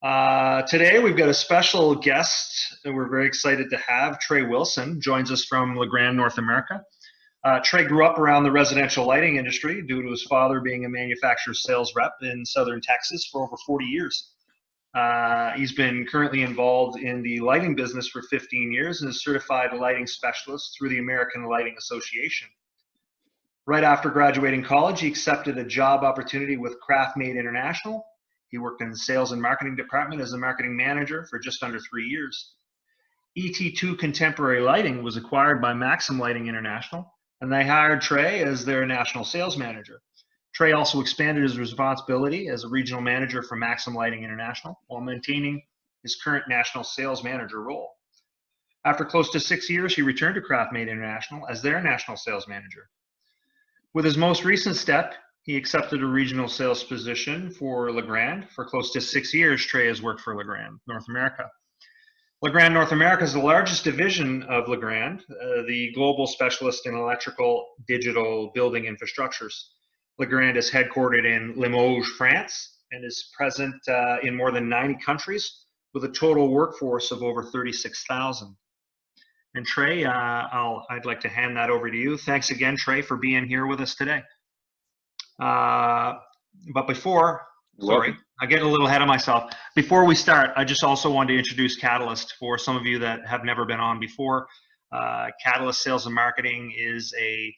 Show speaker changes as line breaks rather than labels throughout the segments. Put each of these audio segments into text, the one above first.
Today we've got a special guest that we're very excited to have. Trey Wilson joins us from Legrand, North America. Trey grew up around the residential lighting industry due to his father being a manufacturer sales rep in southern Texas for over 40 years. He's been currently involved in the lighting business for 15 years and is a certified lighting specialist through the American Lighting Association. Right after graduating college, he accepted a job opportunity with Craft Made International. He worked in the sales and marketing department as a marketing manager for just under 3 years. ET2 Contemporary Lighting was acquired by Maxim Lighting International, and they hired Trey as their national sales manager. Trey also expanded his responsibility as a regional manager for Maxim Lighting International while maintaining his current national sales manager role. After close to 6 years, he returned to Craft Made International as their national sales manager. With his most recent step, he accepted a regional sales position for Legrand. For close to 6 years, Trey has worked for Legrand, North America. Legrand North America is the largest division of Legrand, the global specialist in electrical, digital building infrastructures. Legrand is headquartered in Limoges, France, and is present in more than 90 countries with a total workforce of over 36,000. And Trey, I'd like to hand that over to you. Thanks again, Trey, for being here with us today. But before, sorry, I get a little ahead of myself. Before we start, I just also wanted to introduce Catalyst for some of you that have never been on before. Catalyst Sales and Marketing is a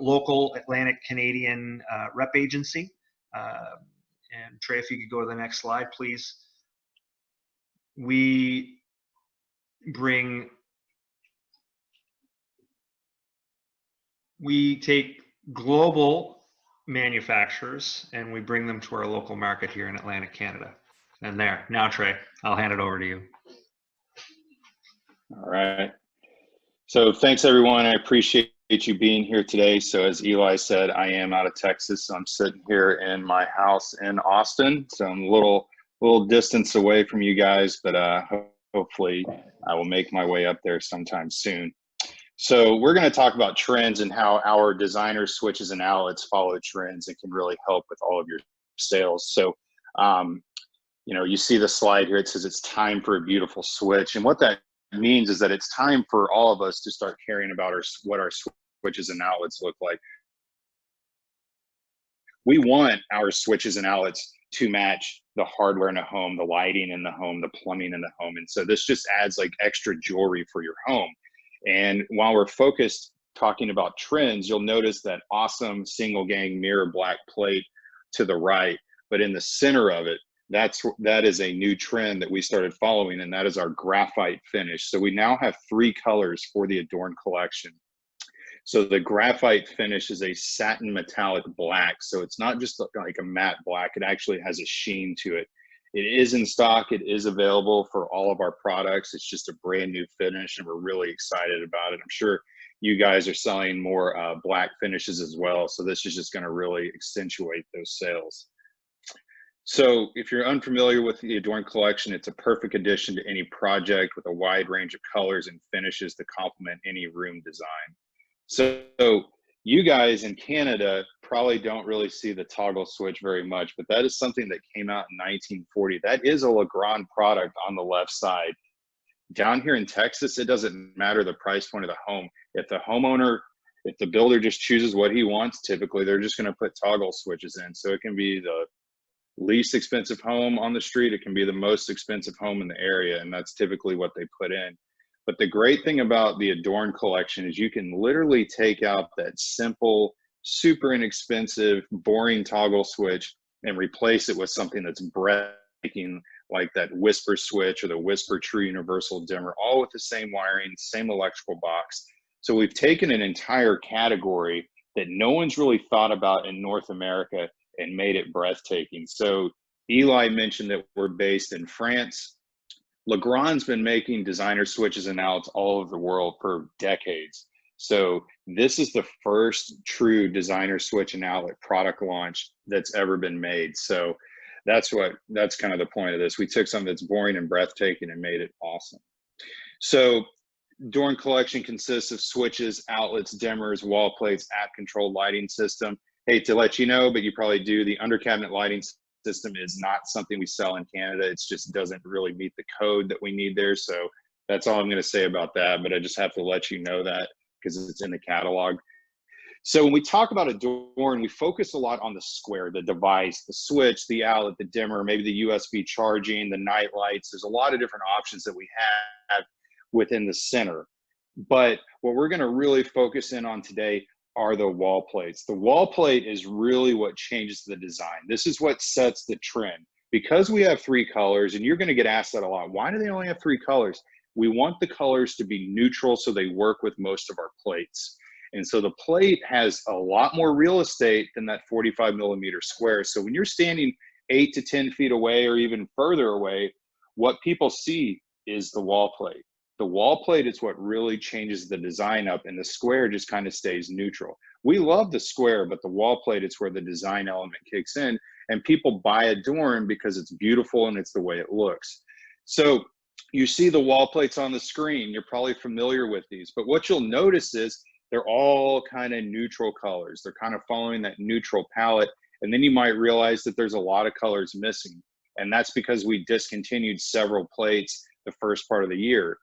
local Atlantic Canadian rep agency. And Trey, if you could go to the next slide, please. We take global manufacturers and we bring them to our local market here in Atlantic Canada. And there, now Trey, I'll hand it over to you.
All right. So thanks everyone. I appreciate you being here today. So as Eli said, I am out of Texas. I'm sitting here in my house in Austin. So I'm a little distance away from you guys, but hopefully I will make my way up there sometime soon. So we're going to talk about trends and how our designer switches and outlets follow trends and can really help with all of your sales. So, you know, you see the slide here. It says it's time for a beautiful switch. And what that means is that it's time for all of us to start caring about what our switches and outlets look like. We want our switches and outlets to match the hardware in the home, the lighting in the home, the plumbing in the home. And so this just adds like extra jewelry for your home. And while we're focused talking about trends, you'll notice that awesome single gang mirror black plate to the right, but in the center of it, that is a new trend that we started following, and that is our graphite finish. So we now have 3 colors for the Adorne collection. So the graphite finish is a satin metallic black. So it's not just like a matte black, it actually has a sheen to it. It is in stock. It is available for all of our products. It's just a brand new finish, and we're really excited about it. I'm sure you guys are selling more black finishes as well. So this is just going to really accentuate those sales. So if you're unfamiliar with the Adorne collection, it's a perfect addition to any project with a wide range of colors and finishes to complement any room design. So you guys in Canada probably don't really see the toggle switch very much, but that is something that came out in 1940. That is a Legrand product on the left side. Down here in Texas, it doesn't matter the price point of the home. If the builder just chooses what he wants, typically they're just going to put toggle switches in. So it can be the least expensive home on the street. It can be the most expensive home in the area, and that's typically what they put in. But the great thing about the Adorne collection is you can literally take out that simple, super inexpensive, boring toggle switch and replace it with something that's breathtaking, like that Whisper switch or the Whisper True Universal Dimmer, all with the same wiring, same electrical box. So we've taken an entire category that no one's really thought about in North America and made it breathtaking. So Eli mentioned that we're based in France. Legrand's been making designer switches and outlets all over the world for decades. So this is the first true designer switch and outlet product launch that's ever been made. So that's kind of the point of this. We took something that's boring and breathtaking and made it awesome. So Adorne collection consists of switches, outlets, dimmers, wall plates, app controlled lighting system. Hate to let you know, but you probably do. The under cabinet lighting system is not something we sell in Canada. It just doesn't really meet the code that we need there. So that's all I'm going to say about that. But I just have to let you know that because it's in the catalog. So when we talk about adorne, we focus a lot on the square, the device, the switch, the outlet, the dimmer, maybe the USB charging, the night lights. There's a lot of different options that we have within the center. But what we're going to really focus in on today are the wall plates. The wall plate is really what changes the design. This is what sets the trend. Because we have 3 colors, and you're going to get asked that a lot, why do they only have 3 colors? We want the colors to be neutral so they work with most of our plates. And so the plate has a lot more real estate than that 45 millimeter square. So when you're standing 8 to 10 feet away or even further away, what people see is the wall plate. The wall plate is what really changes the design up, and the square just kind of stays neutral. We love the square, but the wall plate is where the design element kicks in, and people buy adorne because it's beautiful and it's the way it looks. So you see the wall plates on the screen. You're probably familiar with these, but what you'll notice is they're all kind of neutral colors. They're kind of following that neutral palette. And then you might realize that there's a lot of colors missing. And that's because we discontinued several plates the first part of the year.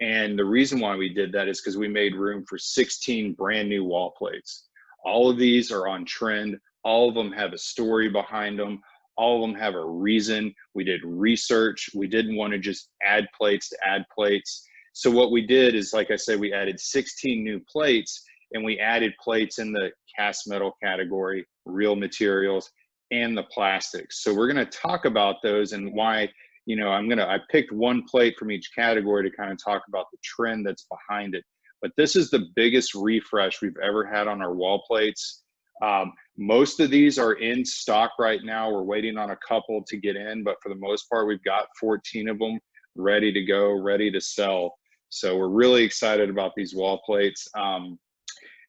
And the reason why we did that is because we made room for 16 brand new wall plates. All of these are on trend. All of them have a story behind them. All of them have a reason. We did research. We didn't want to just add plates to add plates. So what we did is, like I said, we added 16 new plates, and we added plates in the cast metal category, real materials, and the plastics. So we're going to talk about those and why, I picked one plate from each category to kind of talk about the trend that's behind it. But this is the biggest refresh we've ever had on our wall plates. Most of these are in stock right now. We're waiting on a couple to get in, but for the most part, we've got 14 of them ready to go, ready to sell. So we're really excited about these wall plates. And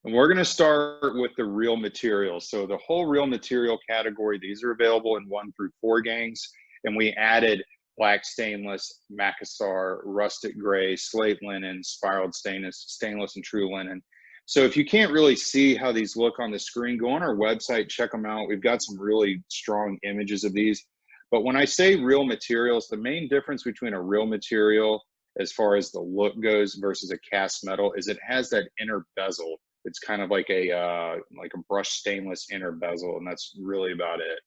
we're going to start with the real materials. So the whole real material category, these are available in 1 through 4 gangs. And we added black stainless, Macassar, rustic gray, slate linen, spiraled stainless, and true linen. So if you can't really see how these look on the screen, go on our website, check them out. We've got some really strong images of these. But when I say real materials, the main difference between a real material as far as the look goes versus a cast metal is it has that inner bezel. It's kind of like a brushed stainless inner bezel, and that's really about it.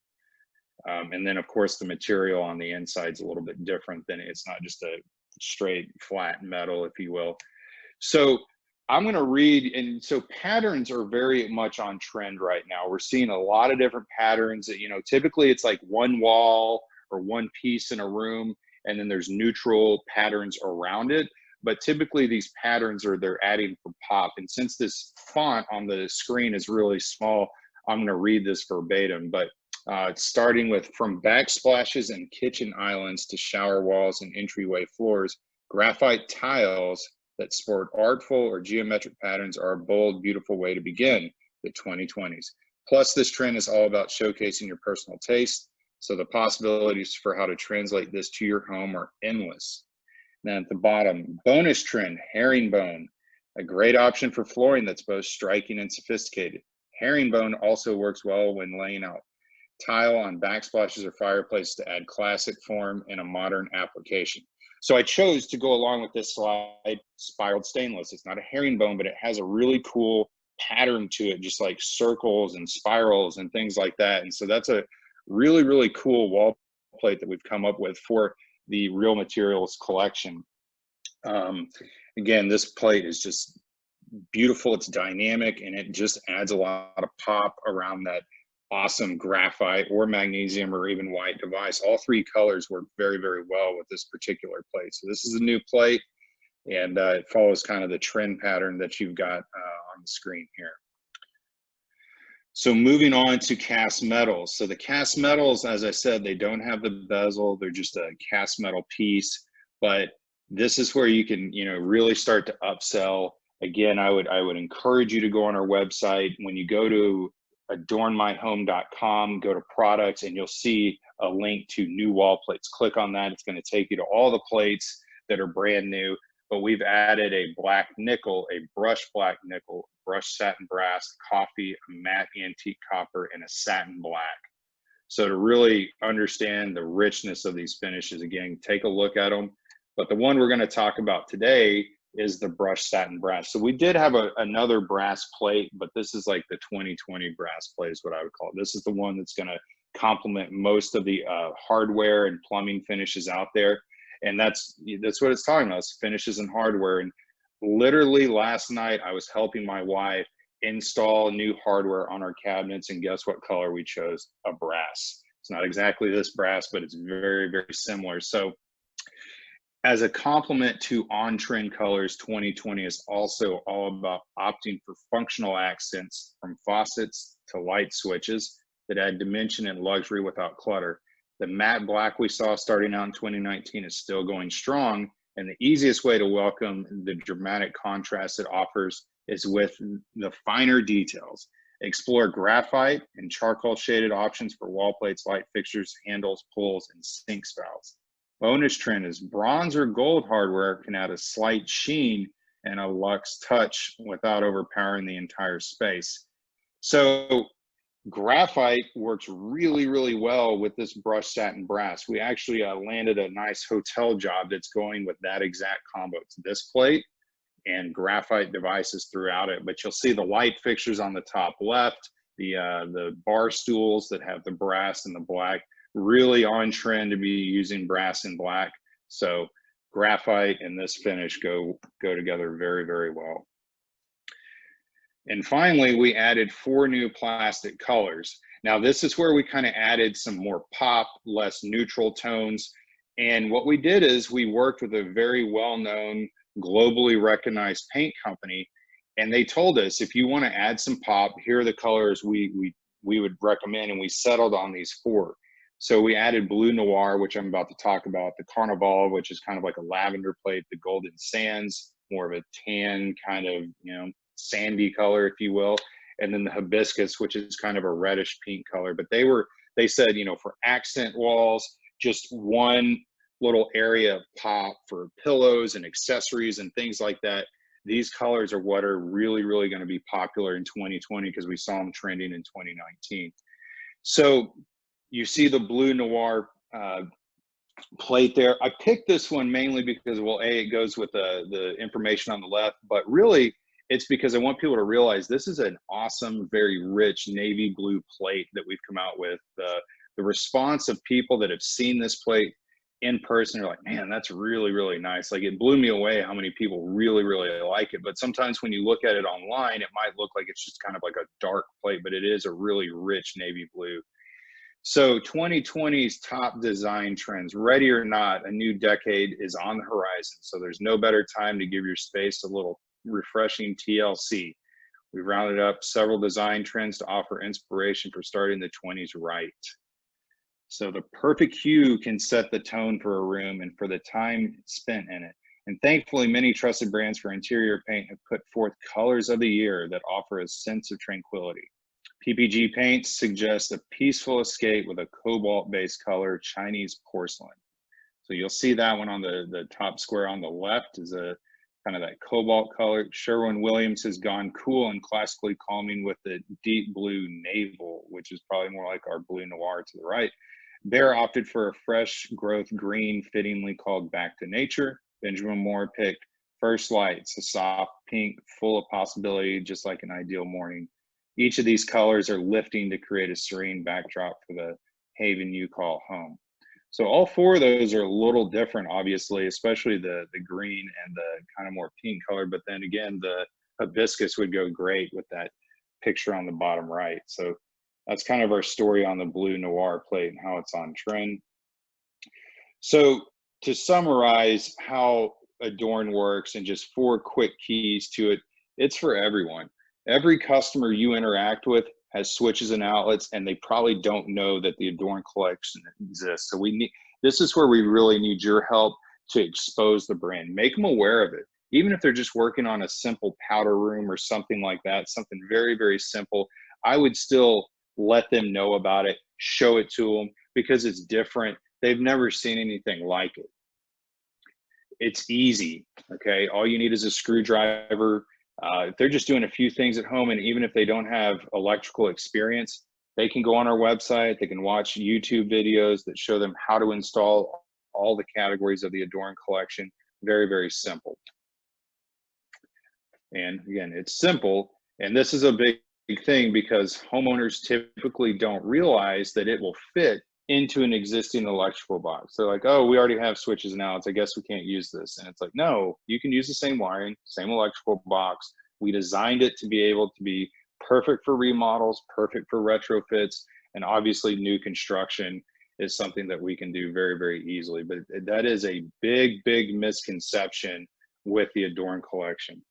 And then of course the material on the inside is a little bit different. Than it's not just a straight flat metal, if you will. So I'm going to read, and so patterns are very much on trend right now. We're seeing a lot of different patterns that, typically it's like one wall or one piece in a room, and then there's neutral patterns around it. But typically these patterns they're adding for pop. And since this font on the screen is really small, I'm going to read this verbatim. But starting with, from backsplashes and kitchen islands to shower walls and entryway floors, graphite tiles that sport artful or geometric patterns are a bold, beautiful way to begin the 2020s. Plus, this trend is all about showcasing your personal taste. So the possibilities for how to translate this to your home are endless. Then at the bottom, bonus trend, herringbone, a great option for flooring that's both striking and sophisticated. Herringbone also works well when laying out tile on backsplashes or fireplaces to add classic form in a modern application. So I chose to go along with this slide, spiraled stainless. It's not a herringbone, but it has a really cool pattern to it, just like circles and spirals and things like that. And so that's a really, really cool wall plate that we've come up with for the Real Materials collection. Again, this plate is just beautiful. It's dynamic, and it just adds a lot of pop around that awesome graphite or magnesium or even white device. All 3 colors work very, very well with this particular plate. So this is a new plate, and it follows kind of the trend pattern that you've got on the screen here. So moving on to cast metals. So the cast metals, as I said, they don't have the bezel. They're just a cast metal piece, but this is where you can, really start to upsell. Again, I would encourage you to go on our website. When you go to adornemyhome.com, go to products, and you'll see a link to new wall plates. Click on that. It's going to take you to all the plates that are brand new. But we've added a black nickel, a brushed black nickel, brushed satin brass, coffee, a matte antique copper, and a satin black. So to really understand the richness of these finishes, again, take a look at them. But the one we're going to talk about today is the brushed satin brass. So we did have another brass plate, but this is like the 2020 brass plate is what I would call it. This is the one that's going to complement most of the hardware and plumbing finishes out there. And that's what it's talking about, finishes and hardware. And literally last night, I was helping my wife install new hardware on our cabinets, and guess what color we chose? A brass. It's not exactly this brass, but it's very, very similar. So as a complement to on-trend colors, 2020 is also all about opting for functional accents, from faucets to light switches that add dimension and luxury without clutter. The matte black we saw starting out in 2019 is still going strong, and the easiest way to welcome the dramatic contrast it offers is with the finer details. Explore graphite and charcoal shaded options for wall plates, light fixtures, handles, pulls, and sink spouts. Bonus trend is bronze or gold hardware can add a slight sheen and a luxe touch without overpowering the entire space. So graphite works really, really well with this brushed satin brass. We actually landed a nice hotel job that's going with that exact combo. It's this plate and graphite devices throughout it, but you'll see the light fixtures on the top left, the bar stools that have the brass and the black, really on trend to be using brass and black. So graphite and this finish go together very, very well. And finally, we added 4 new plastic colors. Now this is where we kind of added some more pop, less neutral tones. And what we did is we worked with a very well-known, globally recognized paint company, and they told us, if you want to add some pop, here are the colors we would recommend, and we settled on these 4. So we added Blue Noir, which I'm about to talk about, the Carnival, which is kind of like a lavender plate, the Golden Sands, more of a tan kind of, sandy color, if you will, and then the Hibiscus, which is kind of a reddish pink color. But they said, for accent walls, just one little area of pop for pillows and accessories and things like that. These colors are what are really, really going to be popular in 2020 because we saw them trending in 2019. So you see the Blue Noir plate there. I picked this one mainly because, well, it goes with the information on the left, but really it's because I want people to realize this is an awesome, very rich navy blue plate that we've come out with. The response of people that have seen this plate in person are like, man, that's really, really nice. Like, it blew me away how many people really, really like it. But sometimes when you look at it online, it might look like it's just kind of like a dark plate, but it is a really rich navy blue. So 2020's top design trends, ready or not, a new decade is on the horizon. So there's no better time to give your space a little refreshing TLC. We've rounded up several design trends to offer inspiration for starting the 20s right. So the perfect hue can set the tone for a room and for the time spent in it. And thankfully, many trusted brands for interior paint have put forth colors of the year that offer a sense of tranquility. PPG paints suggest a peaceful escape with a cobalt-based color, Chinese porcelain. So you'll see that one on the top square on the left is a kind of that cobalt color. Sherwin-Williams has gone cool and classically calming with the deep blue navel, which is probably more like our Blue Noir to the right. Behr opted for a fresh growth green, fittingly called Back to Nature. Benjamin Moore picked First Lights, a soft pink, full of possibility, just like an ideal morning. Each of these colors are lifting to create a serene backdrop for the haven you call home. So all 4 of those are a little different, obviously, especially the green and the kind of more pink color. But then again, the hibiscus would go great with that picture on the bottom right. So that's kind of our story on the Blue Noir plate and how it's on trend. So to summarize how Adorn works and just 4 quick keys to it, it's for everyone. Every customer you interact with has switches and outlets, and they probably don't know that the Adorn collection exists. So this is where we really need your help to expose the brand. Make them aware of it. Even if they're just working on a simple powder room or something like that, something very, very simple, I would still let them know about it, show it to them, because it's different. They've never seen anything like it. It's easy, okay? All you need is a screwdriver. If they're just doing a few things at home, and even if they don't have electrical experience, They can go on our website, they can watch YouTube videos that show them how to install all the categories of the Adorn collection. Very, very simple. And again, it's simple. And this is a big thing because homeowners typically don't realize that it will fit into an existing electrical box. They're like, oh, we already have switches and outlets, I guess we can't use this. And it's like, no, you can use the same wiring, same electrical box. We designed it to be able to be perfect for remodels, perfect for retrofits, and obviously new construction is something that we can do very, very easily. But that is a big, big misconception with the Adorn collection.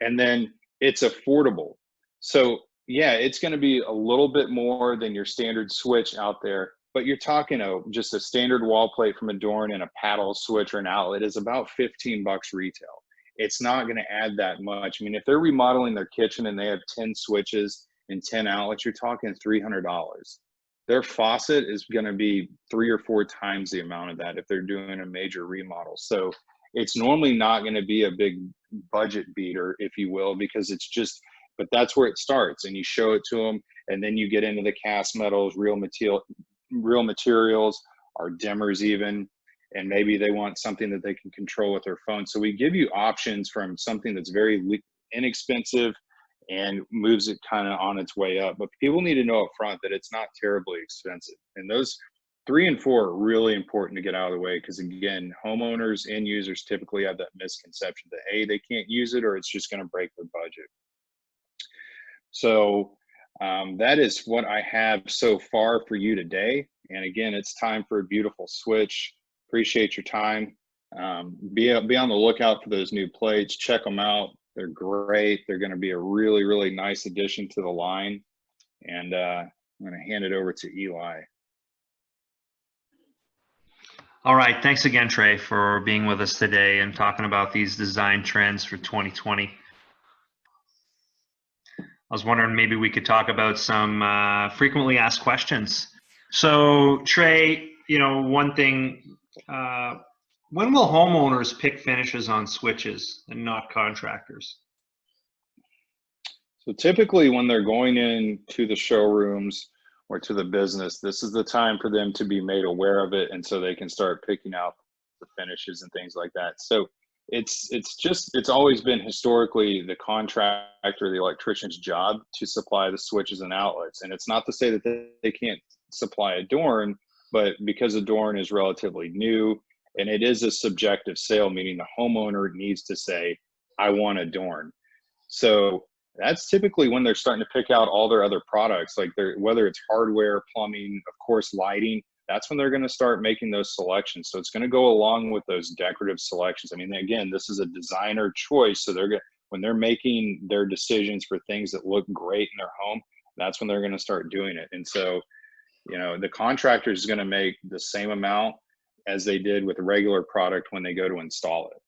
And then it's affordable. So yeah, it's going to be a little bit more than your standard switch out there, but you're talking just a standard wall plate from Adorn and a paddle switch or an outlet is about 15 bucks retail. It's not going to add that much. I mean, if they're remodeling their kitchen and they have 10 switches and 10 outlets, you're talking $300. Their faucet is going to be 3 or 4 times the amount of that if they're doing a major remodel. So it's normally not going to be a big budget beater, if you will, because it's just, but that's where it starts. And you show it to them, and then you get into the cast metals, real materials, our dimmers even, and maybe they want something that they can control with their phone. So we give you options from something that's very inexpensive and moves it kind of on its way up. But people need to know up front that it's not terribly expensive. And those 3 and 4 are really important to get out of the way because, again, homeowners and users typically have that misconception that, A, they can't use it or it's just going to break their budget. So that is what I have so far for you today. And again, it's time for a beautiful switch. Appreciate your time. Be on the lookout for those new plates. Check them out. They're great. They're going to be a really, really nice addition to the line. And I'm going to hand it over to Eli.
All right. Thanks again, Trey, for being with us today and talking about these design trends for 2020. I was wondering maybe we could talk about some frequently asked questions. So, Trey, one thing, when will homeowners pick finishes on switches and not contractors?
So typically when they're going into the showrooms or to the business, this is the time for them to be made aware of it, and so they can start picking out the finishes and things like that. So it's always been historically the contractor, the electrician's job to supply the switches and outlets. And it's not to say that they can't supply Adorn, but because Adorn is relatively new and it is a subjective sale, meaning the homeowner needs to say, I want Adorn. So that's typically when they're starting to pick out all their other products, like whether it's hardware, plumbing, of course, lighting. That's when they're going to start making those selections. So it's going to go along with those decorative selections. I mean, again, this is a designer choice. So when they're making their decisions for things that look great in their home, that's when they're going to start doing it. And so, the contractor is going to make the same amount as they did with a regular product when they go to install it.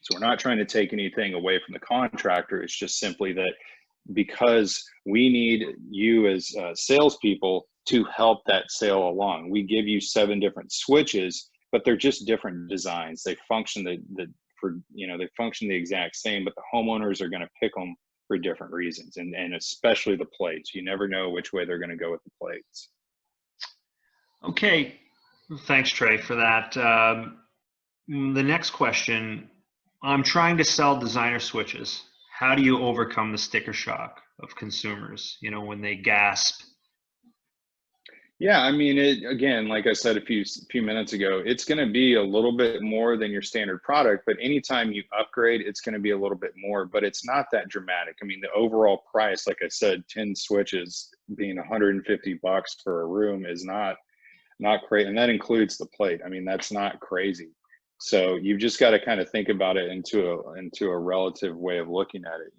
So we're not trying to take anything away from the contractor. It's just simply that because we need you as salespeople to help that sale along. We give you 7 different switches, but they're just different designs. They function they function the exact same, but the homeowners are going to pick them for different reasons, and especially the plates. You never know which way they're going to go with the plates.
Okay, thanks, Trey, for that. The next question: I'm trying to sell designer switches. How do you overcome the sticker shock of consumers? When they gasp.
Yeah, I mean, again, like I said a few minutes ago, it's going to be a little bit more than your standard product, but anytime you upgrade, it's going to be a little bit more, but it's not that dramatic. I mean, the overall price, like I said, 10 switches being 150 bucks for a room is not crazy, and that includes the plate. I mean, that's not crazy. So you've just got to kind of think about it into a relative way of looking at it,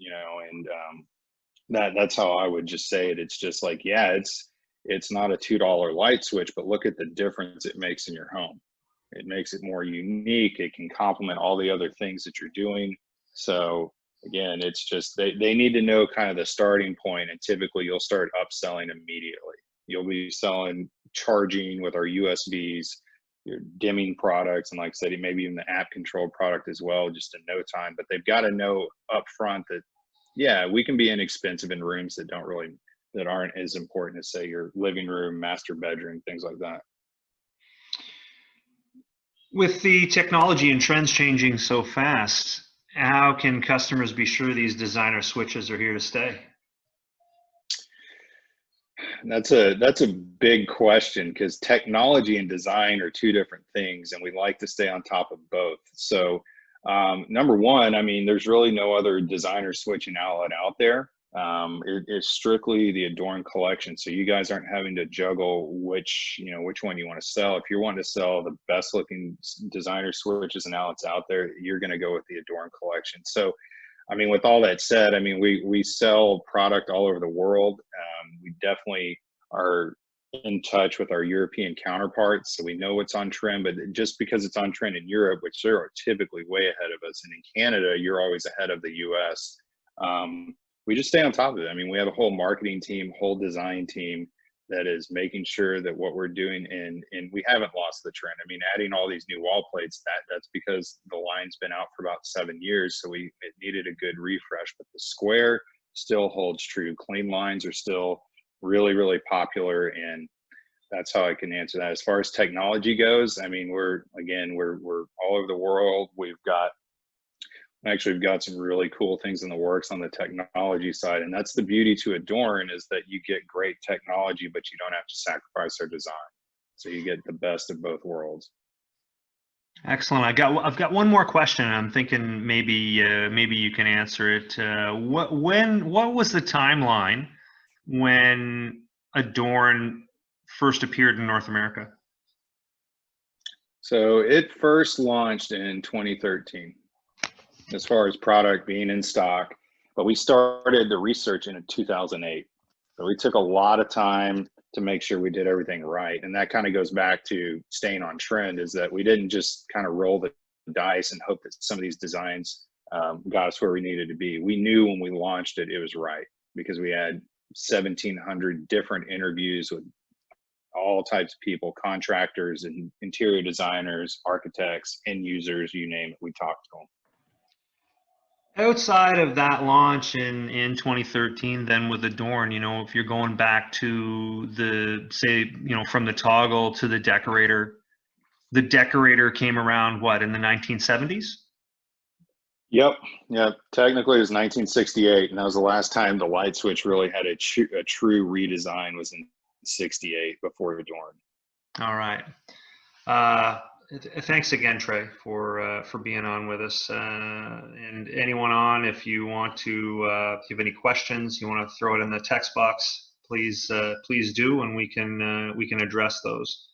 and that's how I would just say it. It's just like, yeah, it's not a $2 light switch, but look at the difference it makes in your home. It makes it more unique. It can complement all the other things that you're doing. So again, it's just they need to know kind of the starting point, and typically you'll start upselling immediately. You'll be selling charging with our USBs, your dimming products, and like I said, maybe even the app control product as well, just in no time. But they've got to know up front that, yeah, we can be inexpensive in rooms that don't really that aren't as important as, say, your living room, master bedroom, things like that.
With the technology and trends changing so fast, how can customers be sure these designer switches are here to stay?
That's a big question, because technology and design are two different things, and we like to stay on top of both. So number one, I mean, there's really no other designer switching outlet out there. It's strictly the Adorne collection. So you guys aren't having to juggle which one you want to sell. If you're wanting to sell the best looking designer switches and outlets out there, you're going to go with the Adorne collection. So, I mean, with all that said, I mean, we sell product all over the world. We definitely are in touch with our European counterparts, so we know what's on trend. But just because it's on trend in Europe, which they're typically way ahead of us, and in Canada, you're always ahead of the US. We just stay on top of it. I mean, we have a whole marketing team, whole design team that is making sure that what we're doing, and we haven't lost the trend. I mean, adding all these new wall plates, that's because the line's been out for about 7 years, so it needed a good refresh. But the square still holds true. Clean lines are still really, really popular, and that's how I can answer that. As far as technology goes, I mean, we're all over the world. We've got some really cool things in the works on the technology side, and that's the beauty to Adorne, is that you get great technology, but you don't have to sacrifice our design. So you get the best of both worlds.
Excellent. I've got one more question. I'm thinking maybe you can answer it. What was the timeline when Adorne first appeared in North America?
So it first launched in 2013, as far as product being in stock, but we started the research in 2008. So we took a lot of time to make sure we did everything right. And that kind of goes back to staying on trend, is that we didn't just kind of roll the dice and hope that some of these designs got us where we needed to be. We knew when we launched it, it was right, because we had 1,700 different interviews with all types of people, contractors and interior designers, architects, end users, you name it, we talked to them.
Outside of that launch in 2013, then with Adorne, if you're going back to from the toggle to the decorator came around, what, in the 1970s?
Yep. Technically it was 1968, and that was the last time the light switch really had a true redesign, was in 68, before Adorne.
All right. Thanks again, Trey, for being on with us. And anyone on, if you want to, if you have any questions, you want to throw it in the text box, please do, and we can address those.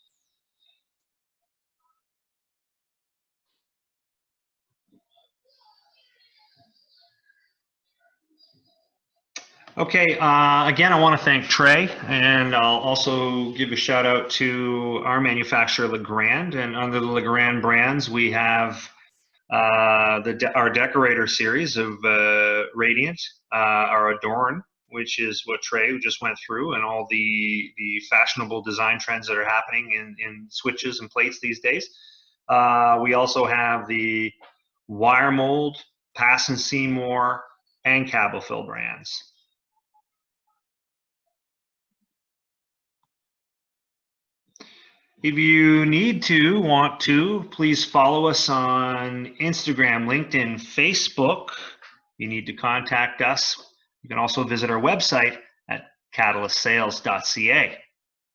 Okay, again, I want to thank Trey, and I'll also give a shout out to our manufacturer, Legrand. And under the Legrand brands, we have our decorator series of Radiant, our Adorne, which is what Trey just went through, and all the fashionable design trends that are happening in switches and plates these days. We also have the Wire Mold, Pass and Seymour, and Cabo Fill brands. If you want to, please follow us on Instagram, LinkedIn, Facebook. If you need to contact us, you can also visit our website at catalystsales.ca.